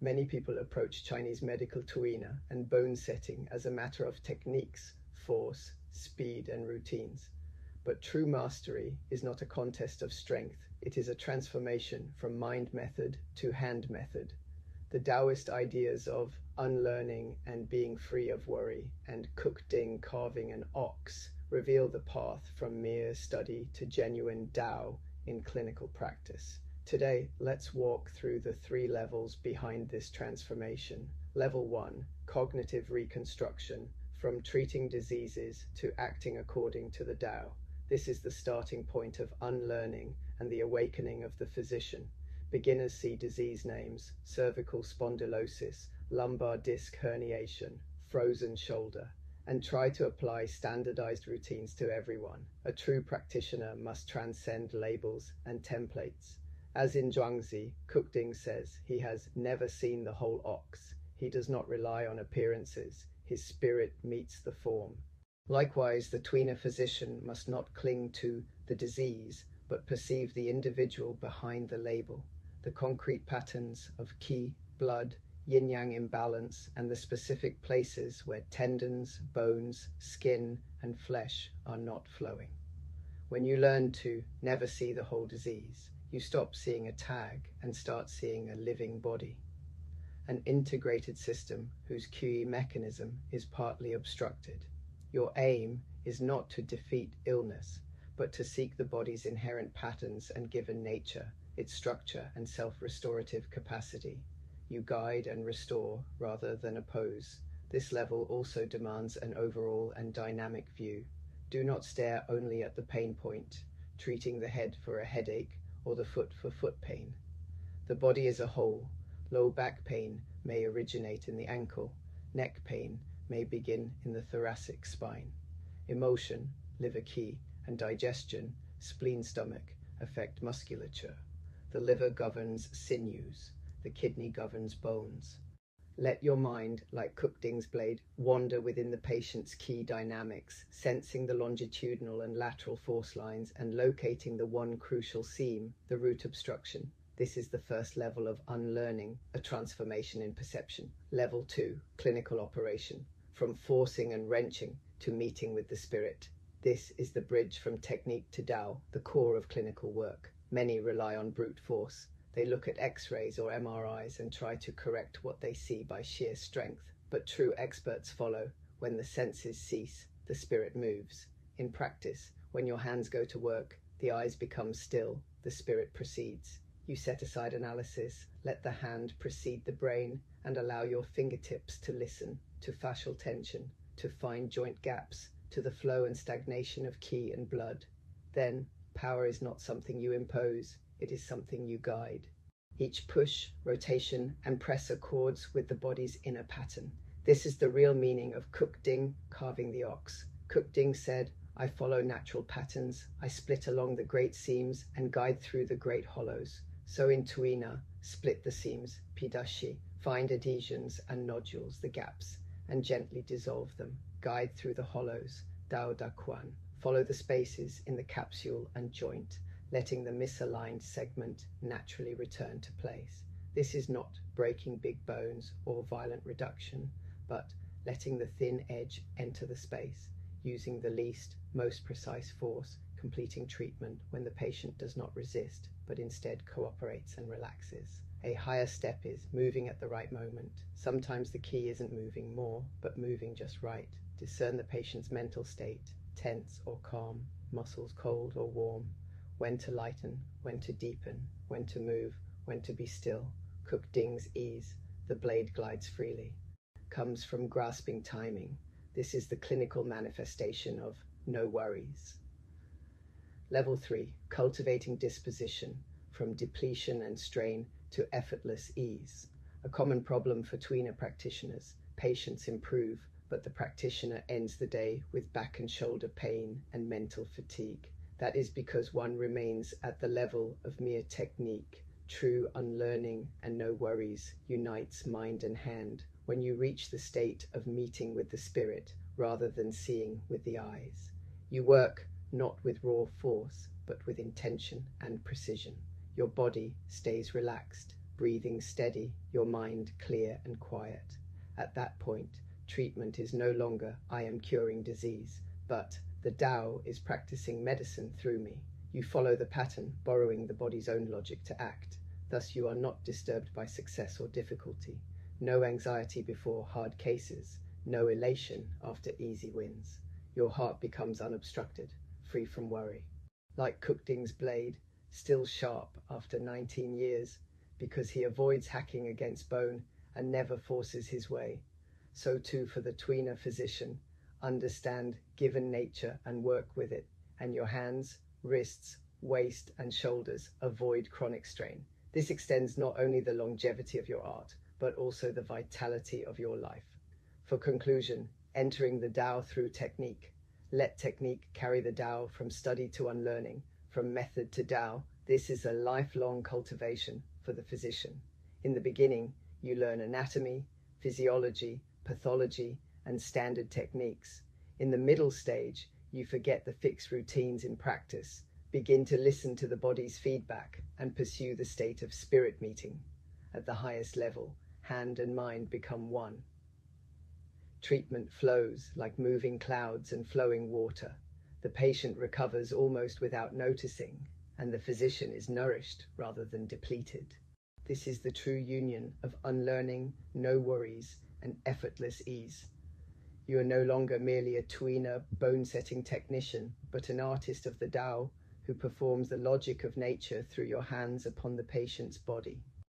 Many people approach Chinese medical tuina and bone setting as a matter of techniques, force, speed, and routines. But true mastery is not a contest of strength, it is a transformation from mind method to hand method. The Daoist ideas of unlearning and being free of worry and Kukding carving an ox reveal the path from mere study to genuine Dao in clinical practice. Today, let's walk through the 3 levels behind this transformation. Level 1, cognitive reconstruction, from treating diseases to acting according to the Tao. This is the starting point of unlearning and the awakening of the physician. Beginners see disease names: cervical spondylosis, lumbar disc herniation, frozen shoulder, and try to apply standardized routines to everyone. A true practitioner must transcend labels and templates. As in Zhuangzi, Kukding says he has never seen the whole ox. He does not rely on appearances. His spirit meets the form. Likewise, the tuina physician must not cling to the disease, but perceive the individual behind the label, the concrete patterns of qi, blood, yin-yang imbalance, and the specific places where tendons, bones, skin, and flesh are not flowing. When you learn to never see the whole disease, you stop seeing a tag and start seeing a living body. An integrated system whose QE mechanism is partly obstructed. Your aim is not to defeat illness, but to seek the body's inherent patterns and given nature, its structure and self-restorative capacity. You guide and restore rather than oppose. This level also demands an overall and dynamic view. Do not stare only at the pain point, treating the head for a headache or the foot for foot pain. The body is a whole. Low back pain may originate in the ankle. Neck pain may begin in the thoracic spine. Emotion, liver qi, and digestion, spleen stomach, affect musculature. The liver governs sinews. The kidney governs bones. Let your mind, like Kukding's blade, wander within the patient's key dynamics, sensing the longitudinal and lateral force lines and locating the one crucial seam, the root obstruction. This is the first level of unlearning, a transformation in perception. Level 2, clinical operation, from forcing and wrenching to meeting with the spirit. This is the bridge from technique to Tao, the core of clinical work. Many rely on brute force. They look at X-rays or MRIs and try to correct what they see by sheer strength. But true experts follow. When the senses cease, the spirit moves. In practice, when your hands go to work, the eyes become still, the spirit proceeds. You set aside analysis, let the hand precede the brain, and allow your fingertips to listen, to fascial tension, to fine joint gaps, to the flow and stagnation of qi and blood. Then, power is not something you impose, it is something you guide. Each push, rotation, and press accords with the body's inner pattern. This is the real meaning of Kukding carving the ox. Kukding said, I follow natural patterns, I split along the great seams and guide through the great hollows. So in tuina, split the seams, pidashi, find adhesions and nodules, the gaps, and gently dissolve them. Guide through the hollows, dao da quan. Follow the spaces in the capsule and joint, letting the misaligned segment naturally return to place. This is not breaking big bones or violent reduction, but letting the thin edge enter the space, using the least, most precise force, completing treatment when the patient does not resist, but instead cooperates and relaxes. A higher step is moving at the right moment. Sometimes the key isn't moving more, but moving just right. Discern the patient's mental state, tense or calm, muscles cold or warm, when to lighten, when to deepen, when to move, when to be still. Kukding's ease, the blade glides freely, comes from grasping timing. This is the clinical manifestation of no worries. Level 3, cultivating disposition, from depletion and strain to effortless ease. A common problem for tuina practitioners. Patients improve, but the practitioner ends the day with back and shoulder pain and mental fatigue. That is because one remains at the level of mere technique. True unlearning and no worries unites mind and hand when you reach the state of meeting with the spirit rather than seeing with the eyes. You work not with raw force, but with intention and precision. Your body stays relaxed, breathing steady, your mind clear and quiet. At that point, treatment is no longer I am curing disease, but the Tao is practicing medicine through me. You follow the pattern, borrowing the body's own logic to act. Thus you are not disturbed by success or difficulty. No anxiety before hard cases, no elation after easy wins. Your heart becomes unobstructed, free from worry. Like Kukding's blade, still sharp after 19 years, because he avoids hacking against bone and never forces his way. So too for the tuina physician, understand given nature and work with it, and your hands, wrists, waist and shoulders avoid chronic strain. This extends not only the longevity of your art, but also the vitality of your life. For conclusion, entering the Tao through technique. Let technique carry the Tao from study to unlearning, from method to Tao. This is a lifelong cultivation for the physician. In the beginning, you learn anatomy, physiology, pathology, and standard techniques. In the middle stage, you forget the fixed routines in practice, begin to listen to the body's feedback, and pursue the state of spirit meeting. At the highest level, hand and mind become one. Treatment flows like moving clouds and flowing water. The patient recovers almost without noticing, and the physician is nourished rather than depleted. This is the true union of unlearning, no worries, and effortless ease. You are no longer merely a tuina bone-setting technician, but an artist of the Tao who performs the logic of nature through your hands upon the patient's body.